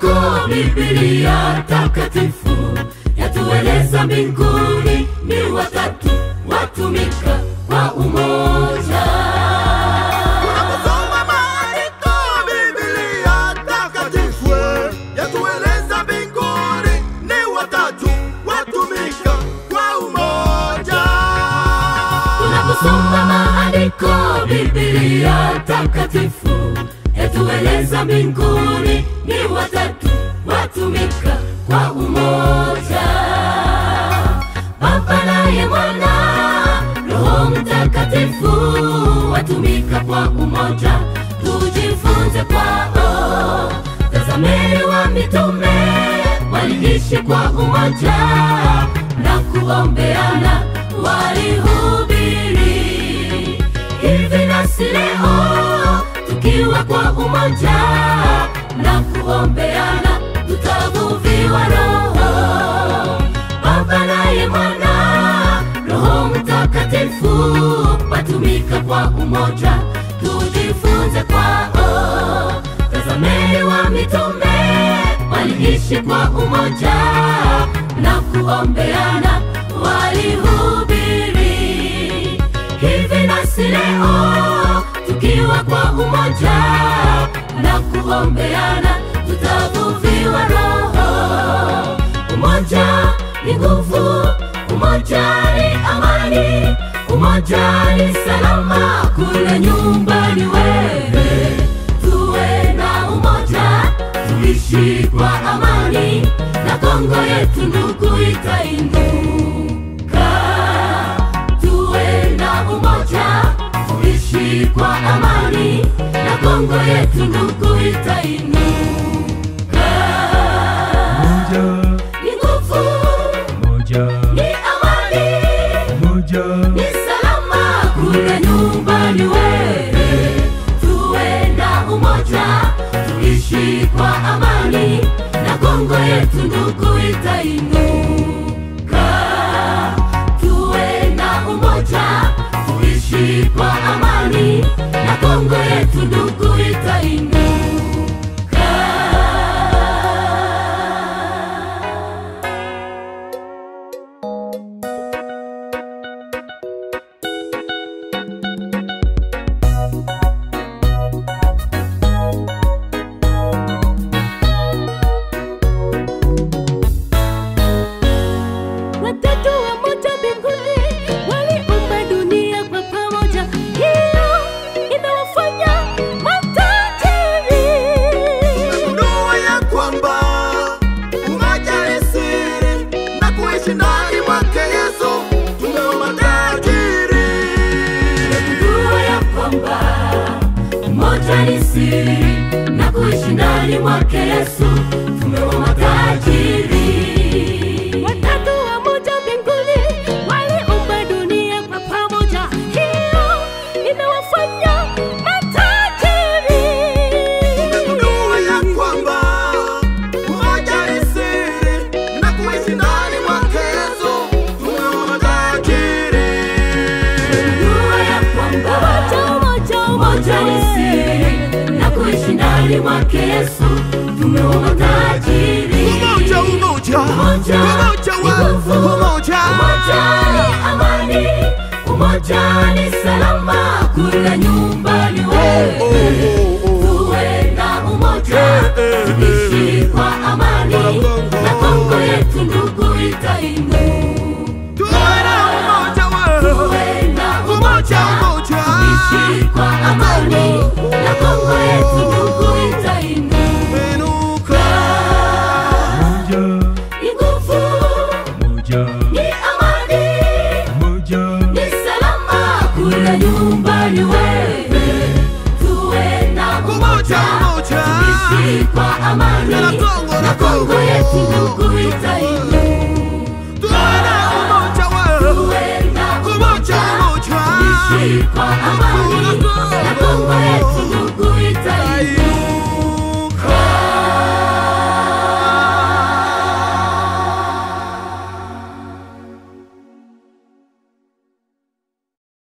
maandiko Biblia takatifu yatueleza mbinguni ni watatu watumika kwa umoja. Tunaposoma maandiko Biblia takatifu yatueleza mbinguni ni watatu watumika kwa umoja. Tunaposoma maandiko Biblia takatifu yatueleza mbinguni ni watatu watumika kwa umoja. Baba naye Mwana Roho Mtakatifu watumika kwa umoja. Tujifunze kwao. Tazameni wa mitume waliishi kwa umoja na kuombeana walihubiri. Hivi nasi leo tukiwa kwa umoja na kuombeana tutavuviwa roho. Baba naye Mwana Roho Mtakatifu watumika kwa umoja. Tujifunze kwao. Tazameni wa mitume waliishi kwa umoja na kuombeana walihubiri. Hivi nasi leo tukiwa kwa umoja na kuombeana tutavuviwa roho. Umoja ni nguvu, umoja ni amani, umoja ni salama kule nyumbani wewe. Tuwe na umoja, tuishi kwa amani, na Kongo yetu ndugu itainuka. Tuwe na umoja, tuishi kwa amani, na Kongo yetu ndugu itainuka. Ni nguvu, ni amani, ni salama kule nyumbani wewe. Tuwe na umoja, tuishi kwa amani, na Kongo yetu ndugu itainuka. Tuwe na umoja, tuishi kwa amani, na Kongo yetu ndugu itainuka. Na kuishi ndani mwake Yesu tumewa matajiri. Watatu wa moja mbinguni waliumba dunia kwa pamoja, hiyo inawafanya matajiri. Tumegundua ya kwamba umoja ni siri, na kuishi ndani mwake Yesu tumewa matajiri. Tumegundua ya kwamba umoja ni siri, na kuishi ndani mwake Yesu tumewa matajiri. Umoja ni amani, umoja ni salama kule nyumbani wewe. Tuwe na umoja, tuishi kwa amani, na Kongo yetu ndugu itainuka. Tuwe na umoja, tuishi kwa amani, na Kongo yetu ndugu itainuka. Ni nguvu, ni amani, ni salama kule nyumbani wewe. Tuwe na umoja, tuishi kwa amani, na Kongo yetu ndugu itainuka. Tuwe na umoja, tuishi kwa amani,